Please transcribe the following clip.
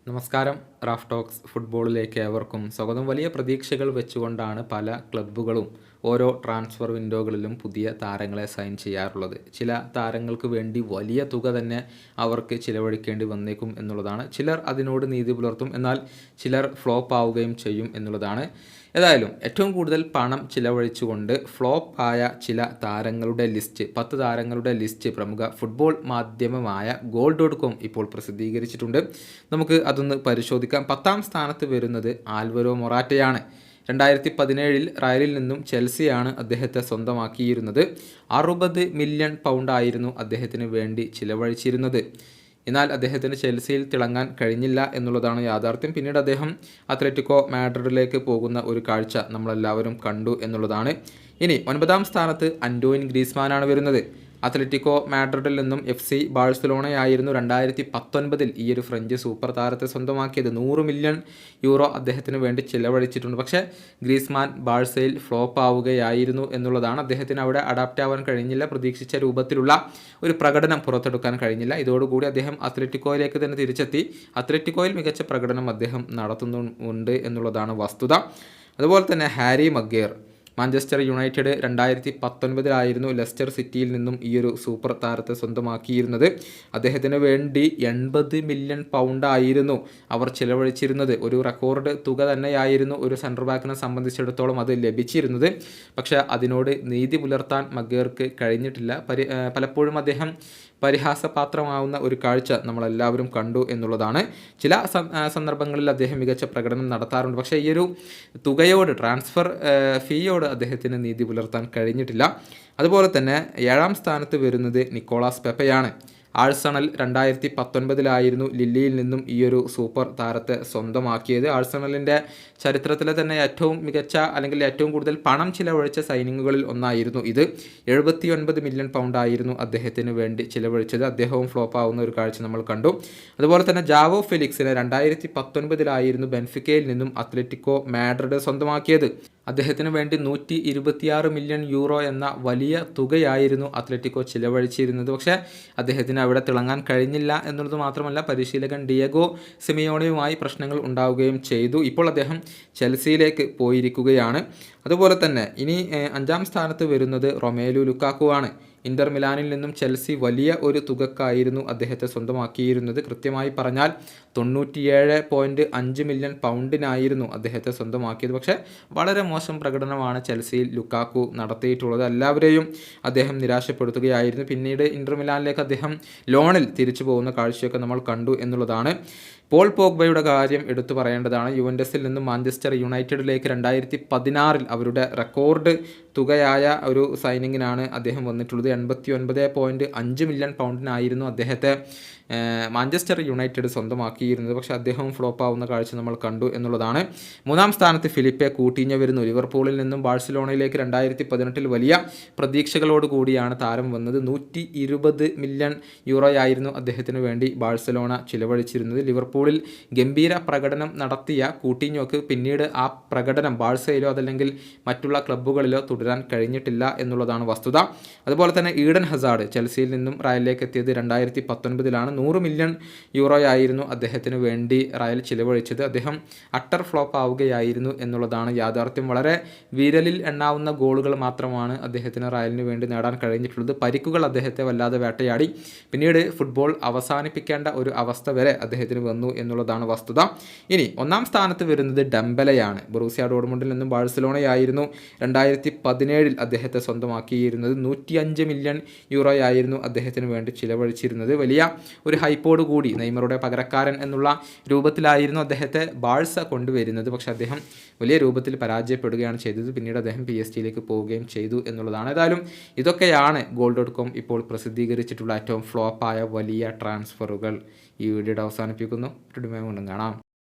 നമസ്കാരം. Raf talks ഫുട്ബോളിലേക്ക് ഏവർക്കും സ്വാഗതം. വലിയ പ്രതീക്ഷകൾ വെച്ചുകൊണ്ടാണ് പല ക്ലബ്ബുകളും ഓരോ ട്രാൻസ്ഫർ വിൻഡോകളിലും പുതിയ താരങ്ങളെ സൈൻ ചെയ്യാറുള്ളത്. ചില താരങ്ങൾക്ക് വേണ്ടി വലിയ തുക തന്നെ അവർക്ക് ചിലവഴിക്കേണ്ടി വന്നേക്കും എന്നുള്ളതാണ്. ചിലർ അതിനോട് നീതി പുലർത്തും, എന്നാൽ ചിലർ ഫ്ലോപ്പ് ആവുകയും ചെയ്യും എന്നുള്ളതാണ്. ഏതായാലും ഏറ്റവും കൂടുതൽ പണം ചിലവഴിച്ചുകൊണ്ട് ഫ്ലോപ്പ് ആയ ചില താരങ്ങളുടെ ലിസ്റ്റ്, 10 താരങ്ങളുടെ ലിസ്റ്റ് പ്രമുഖ ഫുട്ബോൾ മാധ്യമമായ goal.com ഇപ്പോൾ പ്രസിദ്ധീകരിച്ചിട്ടുണ്ട്. നമുക്ക് അതൊന്ന് പരിശോധിക്കാം. 10ാം സ്ഥാനത്ത് വരുന്നത് ആൽവരോ മൊറാറ്റയാണ്. 2017 റയലിൽ നിന്നും ചെൽസിയാണ് അദ്ദേഹത്തെ സ്വന്തമാക്കിയിരുന്നത്. 60 മില്യൺ പൗണ്ടായിരുന്നു അദ്ദേഹത്തിന് വേണ്ടി ചിലവഴിച്ചിരുന്നത്. എന്നാൽ അദ്ദേഹത്തിന് ചെൽസിയിൽ തിളങ്ങാൻ കഴിഞ്ഞില്ല എന്നുള്ളതാണ് യാഥാർത്ഥ്യം. പിന്നീട് അദ്ദേഹം അത്ലറ്റിക്കോ മാഡ്രിഡിലേക്ക് പോകുന്ന ഒരു കാഴ്ച നമ്മളെല്ലാവരും കണ്ടു എന്നുള്ളതാണ്. ഇനി 9ാം സ്ഥാനത്ത് അന്റോയിൻ ഗ്രീസ്മാനാണ് വരുന്നത്. അത്ലറ്റിക്കോ മാഡ്രിഡിൽ നിന്നും FC ബാഴ്സലോണയായിരുന്നു 2019 ഈ ഒരു ഫ്രഞ്ച് സൂപ്പർ താരത്തെ സ്വന്തമാക്കിയത്. 100 മില്യൺ യൂറോ അദ്ദേഹത്തിന് വേണ്ടി ചിലവഴിച്ചിട്ടുണ്ട്. പക്ഷേ ഗ്രീസ്മാൻ ബാഴ്സയിൽ ഫ്ലോപ്പ് ആവുകയായിരുന്നു എന്നുള്ളതാണ്. അദ്ദേഹത്തിന് അവിടെ അഡാപ്റ്റ് ആവാൻ കഴിഞ്ഞില്ല. പ്രതീക്ഷിച്ച രൂപത്തിലുള്ള ഒരു പ്രകടനം പുറത്തെടുക്കാൻ കഴിഞ്ഞില്ല. ഇതോടുകൂടി അദ്ദേഹം അത്ലറ്റിക്കോയിലേക്ക് തന്നെ തിരിച്ചെത്തി. അത്ലറ്റിക്കോയിൽ മികച്ച പ്രകടനം അദ്ദേഹം നടത്തുന്നുണ്ട് എന്നുള്ളതാണ് വസ്തുത. അതുപോലെ തന്നെ Harry Maguire, Manchester United 2019 Leicester സിറ്റിയിൽ നിന്നും ഈ ഒരു സൂപ്പർ താരത്തെ സ്വന്തമാക്കിയിരുന്നത്. അദ്ദേഹത്തിന് വേണ്ടി 80 മില്യൺ പൗണ്ടായിരുന്നു അവർ ചിലവഴിച്ചിരുന്നത്. ഒരു റെക്കോർഡ് തുക തന്നെയായിരുന്നു ഒരു സെൻട്രൽ ബാക്കിനെ സംബന്ധിച്ചിടത്തോളം അത് ലഭിച്ചിരുന്നത്. പക്ഷേ അതിനോട് നീതി പുലർത്താൻ മഗ്വയർക്ക് കഴിഞ്ഞിട്ടില്ല. പലപ്പോഴും അദ്ദേഹം പരിഹാസപാത്രമാവുന്ന ഒരു കാഴ്ച നമ്മളെല്ലാവരും കണ്ടു എന്നുള്ളതാണ്. ചില സന്ദർഭങ്ങളിൽ അദ്ദേഹം മികച്ച പ്രകടനം നടത്താറുണ്ട്. പക്ഷേ ഈ ഒരു തുകയോട്, ട്രാൻസ്ഫർ ഫീയോട് അദ്ദേഹത്തിന് നീതി പുലർത്താൻ കഴിഞ്ഞിട്ടില്ല. അതുപോലെ തന്നെ 7ാം സ്ഥാനത്ത് വരുന്നത് നിക്കോളാസ് പെപ്പയാണ്. ആഴ്സണൽ 2019 ലില്ലിയിൽ നിന്നും ഈ ഒരു സൂപ്പർ താരത്തെ സ്വന്തമാക്കിയത്. ആഴ്സണലിൻ്റെ ചരിത്രത്തിലെ തന്നെ ഏറ്റവും മികച്ച, അല്ലെങ്കിൽ ഏറ്റവും കൂടുതൽ പണം ചിലവഴിച്ച സൈനിങ്ങുകളിൽ ഒന്നായിരുന്നു ഇത്. 79 മില്യൺ പൗണ്ടായിരുന്നു അദ്ദേഹത്തിന് വേണ്ടി ചിലവഴിച്ചത്. അദ്ദേഹവും ഫ്ലോപ്പ് ആവുന്ന ഒരു കാഴ്ച നമ്മൾ കണ്ടു. അതുപോലെ തന്നെ ജാവോ ഫെലിക്സിനെ 2019 ബെൻഫിക്കയിൽ നിന്നും അത്ലറ്റിക്കോ മാഡ്രിഡ് സ്വന്തമാക്കിയത്. അദ്ദേഹത്തിന് വേണ്ടി 126 മില്യൺ യൂറോ എന്ന വലിയ തുകയായിരുന്നു അത്ലറ്റിക്കോ ചിലവഴിച്ചിരുന്നത്. പക്ഷേ അദ്ദേഹത്തിന് അവിടെ തിളങ്ങാൻ കഴിഞ്ഞില്ല എന്നുള്ളത് മാത്രമല്ല, പരിശീലകൻ ഡിയഗോ സിമിയോണിയുമായി പ്രശ്നങ്ങൾ ഉണ്ടാവുകയും ചെയ്തു. ഇപ്പോൾ അദ്ദേഹം ചെൽസിയിലേക്ക് പോയിരിക്കുകയാണ്. അതുപോലെ തന്നെ ഇനി 5ാം സ്ഥാനത്ത് വരുന്നത് റൊമേലു ലുക്കാക്കു ആണ്. ഇന്റർ മിലാനിൽ നിന്നും ചെൽസി വലിയ ഒരു തുകക്കായിരുന്നു അദ്ദേഹത്തെ സ്വന്തമാക്കിയിരുന്നത്. കൃത്യമായി പറഞ്ഞാൽ 97.5 മില്യൺ പൗണ്ടിനായിരുന്നു അദ്ദേഹത്തെ സ്വന്തമാക്കിയത്. പക്ഷേ വളരെ മോശം പ്രകടനമാണ് ചെൽസിയിൽ ലുക്കാക്കു നടത്തിയിട്ടുള്ളത്. എല്ലാവരെയും അദ്ദേഹം നിരാശപ്പെടുത്തുകയായിരുന്നു. പിന്നീട് ഇന്റർ മിലാനിലേക്ക് അദ്ദേഹം ലോണിൽ തിരിച്ചു പോകുന്ന കാഴ്ചയൊക്കെ നമ്മൾ കണ്ടു എന്നുള്ളതാണ്. പോൾ പോഗ്ബയുടെ കാര്യം എടുത്തു പറയേണ്ടതാണ്. യുവൻറ്റസിൽ നിന്നും മാഞ്ചസ്റ്റർ യുണൈറ്റഡിലേക്ക് 2016 അവരുടെ റെക്കോർഡ് തുകയായ ഒരു സൈനിങ്ങിനാണ് അദ്ദേഹം വന്നിട്ടുള്ളത്. 89.5 മില്യൺ പൗണ്ടിനായിരുന്നു അദ്ദേഹത്തെ മാഞ്ചസ്റ്റർ യുണൈറ്റഡ് സ്വന്തമാക്കിയിരുന്നത്. പക്ഷേ അദ്ദേഹം ഫ്ലോപ്പ് ആവുന്ന കാഴ്ച നമ്മൾ കണ്ടു എന്നുള്ളതാണ്. 3ാം സ്ഥാനത്ത് ഫിലിപ്പെ കൂട്ടിഞ്ഞ വരുന്നു. ലിവർപൂളിൽ നിന്നും ബാഴ്സലോണയിലേക്ക് 2018 വലിയ പ്രതീക്ഷകളോട് കൂടിയാണ് താരം വന്നത്. 120 മില്യൺ യൂറോയായിരുന്നു അദ്ദേഹത്തിന് വേണ്ടി ബാഴ്സലോണ ചിലവഴിച്ചിരുന്നത്. ലിവർപൂളിൽ ഗംഭീര പ്രകടനം നടത്തിയ കൂട്ടിഞ്ഞോക്ക് പിന്നീട് ആ പ്രകടനം ബാഴ്സയിലോ അതല്ലെങ്കിൽ മറ്റുള്ള ക്ലബ്ബുകളിലോ തുടരാൻ കഴിഞ്ഞിട്ടില്ല എന്നുള്ളതാണ് വസ്തുത. അതുപോലെ തന്നെ ഈഡൻ ഹസാർഡ് ചെൽസിയിൽ നിന്നും റയലിലേക്ക് എത്തിയത് 2019 100 മില്യൺ യൂറോയായിരുന്നു അദ്ദേഹത്തിന് വേണ്ടി റയൽ ചിലവഴിച്ചത്. അദ്ദേഹം അട്ടർ ഫ്ലോപ്പ് ആവുകയായിരുന്നു എന്നുള്ളതാണ് യാഥാർത്ഥ്യം. വളരെ വിരലിൽ എണ്ണാവുന്ന ഗോളുകൾ മാത്രമാണ് അദ്ദേഹത്തിന് റയലിന് വേണ്ടി നേടാൻ കഴിഞ്ഞിട്ടുള്ളത്. പരിക്കുകൾ അദ്ദേഹത്തെ വല്ലാതെ വേട്ടയാടി. പിന്നീട് ഫുട്ബോൾ അവസാനിപ്പിക്കേണ്ട ഒരു അവസ്ഥ വരെ അദ്ദേഹത്തിന് വന്നു എന്നുള്ളതാണ് വസ്തുത. ഇനി 1ാം സ്ഥാനത്ത് വരുന്നത് ഡംബലയാണ്. ബൊറൂസിയ ഡോർട്ട്മുണ്ടിൽ നിന്നും ബാഴ്സലോണയായിരുന്നു 2017 അദ്ദേഹത്തെ സ്വന്തമാക്കിയിരുന്നത്. 105 മില്യൺ യൂറോയായിരുന്നു അദ്ദേഹത്തിന് വേണ്ടി ചിലവഴിച്ചിരുന്നത്. വലിയ ഒരു ഹൈപ്പോട് കൂടി നെയ്മറുടെ പകരക്കാരൻ എന്നുള്ള രൂപത്തിലായിരുന്നു അദ്ദേഹത്തെ ബാഴ്സ കൊണ്ടുവരുന്നത്. പക്ഷേ അദ്ദേഹം വലിയ രൂപത്തിൽ പരാജയപ്പെടുകയാണ് ചെയ്തത്. പിന്നീട് അദ്ദേഹം PSG പോവുകയും ചെയ്തു എന്നുള്ളതാണ്. ഏതായാലും ഇതൊക്കെയാണ് goal.com ഇപ്പോൾ പ്രസിദ്ധീകരിച്ചിട്ടുള്ള ഏറ്റവും ഫ്ലോപ്പായ വലിയ ട്രാൻസ്ഫറുകൾ. ഈ വീഡിയോയുടെ അവസാനിപ്പിക്കുന്നു. വീണ്ടും കാണാം.